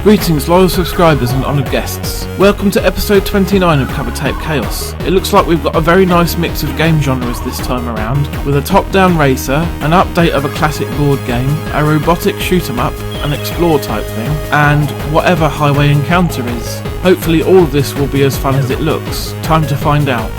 Greetings loyal subscribers and honoured guests. Welcome to episode 29 of Covertape Chaos. It looks like we've got a very nice mix of game genres this time around, with a top-down racer, an update of a classic board game, a robotic shoot-'em-up, an explore type thing, and whatever Highway Encounter is. Hopefully all of this will be as fun as it looks. Time to find out.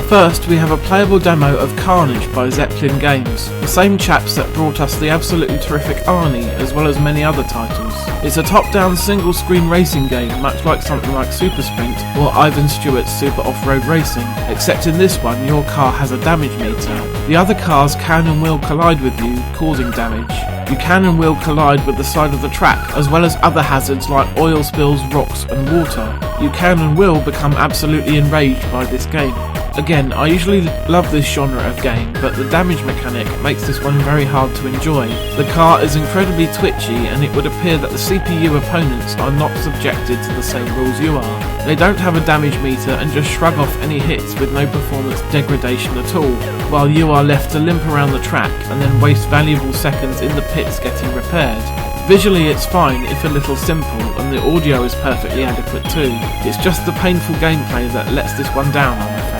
First, we have a playable demo of Carnage by Zeppelin Games, the same chaps that brought us the absolutely terrific Arnie, as well as many other titles. It's a top-down single-screen racing game, much like something like Super Sprint or Ivan Stewart's Super Off-Road Racing, except in this one your car has a damage meter. The other cars can and will collide with you, causing damage. You can and will collide with the side of the track, as well as other hazards like oil spills, rocks and water. You can and will become absolutely enraged by this game. Again, I usually love this genre of game, but the damage mechanic makes this one very hard to enjoy. The car is incredibly twitchy, and it would appear that the CPU opponents are not subjected to the same rules you are. They don't have a damage meter and just shrug off any hits with no performance degradation at all, while you are left to limp around the track and then waste valuable seconds in the pits getting repaired. Visually it's fine if a little simple, and the audio is perfectly adequate too. It's just the painful gameplay that lets this one down, I'm afraid.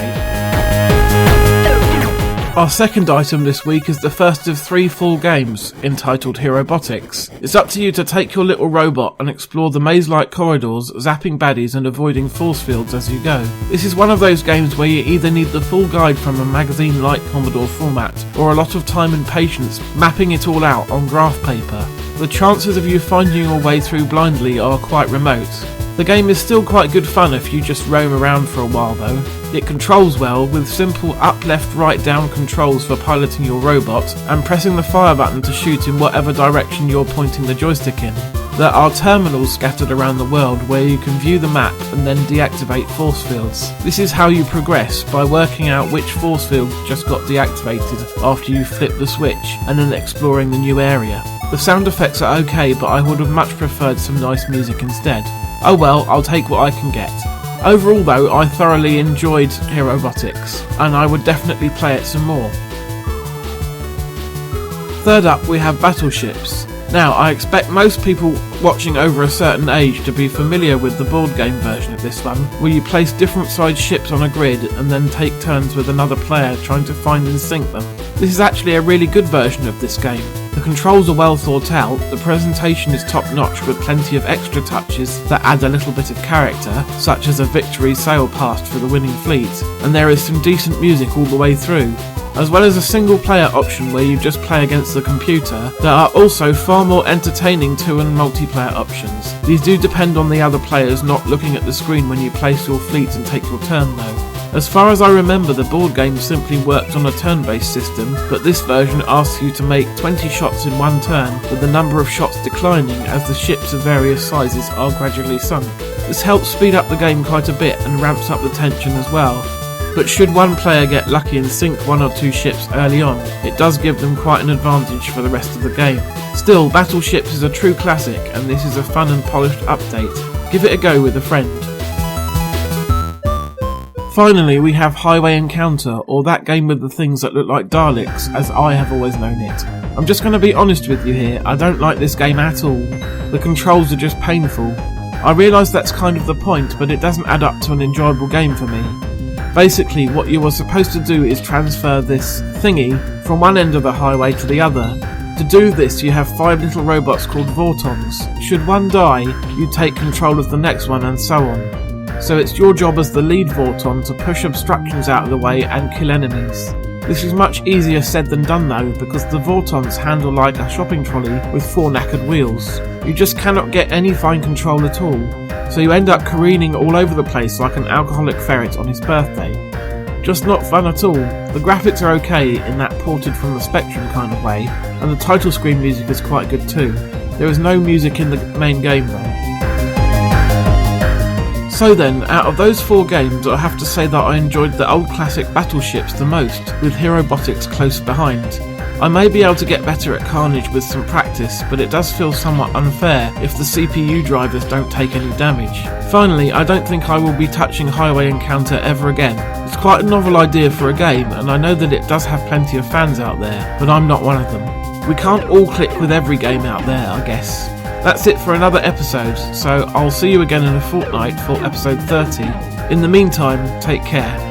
Our second item this week is the first of 3 full games, entitled Robotics. It's up to you to take your little robot and explore the maze-like corridors, zapping baddies and avoiding force fields as you go. This is one of those games where you either need the full guide from a magazine like Commodore format, or a lot of time and patience mapping it all out on graph paper. The chances of you finding your way through blindly are quite remote. The game is still quite good fun if you just roam around for a while though. It controls well, with simple up, left, right, down controls for piloting your robot, and pressing the fire button to shoot in whatever direction you're pointing the joystick in. There are terminals scattered around the world where you can view the map and then deactivate force fields. This is how you progress, by working out which force field just got deactivated after you flip the switch, and then exploring the new area. The sound effects are okay, but I would have much preferred some nice music instead. Oh well, I'll take what I can get. Overall though, I thoroughly enjoyed Robotics, and I would definitely play it some more. Third up we have Battleships. Now, I expect most people watching over a certain age to be familiar with the board game version of this one, where you place different sized ships on a grid and then take turns with another player trying to find and sink them. This is actually a really good version of this game. The controls are well thought out, the presentation is top notch with plenty of extra touches that add a little bit of character, such as a victory sail past for the winning fleet, and there is some decent music all the way through. As well as a single player option where you just play against the computer, there are also far more entertaining 2 and multiplayer options. These do depend on the other players not looking at the screen when you place your fleet and take your turn though. As far as I remember, the board game simply worked on a turn-based system, but this version asks you to make 20 shots in one turn, with the number of shots declining as the ships of various sizes are gradually sunk. This helps speed up the game quite a bit and ramps up the tension as well. But should one player get lucky and sink 1 or 2 ships early on, it does give them quite an advantage for the rest of the game. Still, Battleships is a true classic, and this is a fun and polished update. Give it a go with a friend. Finally, we have Highway Encounter, or that game with the things that look like Daleks, as I have always known it. I'm just going to be honest with you here, I don't like this game at all. The controls are just painful. I realise that's kind of the point, but it doesn't add up to an enjoyable game for me. Basically, what you are supposed to do is transfer this thingy from one end of the highway to the other. To do this, you have 5 little robots called Vortons. Should one die, you take control of the next one and so on. So it's your job as the lead Vorton to push obstructions out of the way and kill enemies. This is much easier said than done though, because the Vortons handle like a shopping trolley with 4 knackered wheels. You just cannot get any fine control at all, so you end up careening all over the place like an alcoholic ferret on his birthday. Just not fun at all. The graphics are okay in that ported from the Spectrum kind of way, and the title screen music is quite good too. There is no music in the main game though. So then, out of those 4 games, I have to say that I enjoyed the old classic battleships the most, with Robotics close behind. I may be able to get better at Carnage with some practice, but it does feel somewhat unfair if the CPU drivers don't take any damage. Finally, I don't think I will be touching Highway Encounter ever again. It's quite a novel idea for a game, and I know that it does have plenty of fans out there, but I'm not one of them. We can't all click with every game out there, I guess. That's it for another episode, so I'll see you again in a fortnight for episode 30. In the meantime, take care.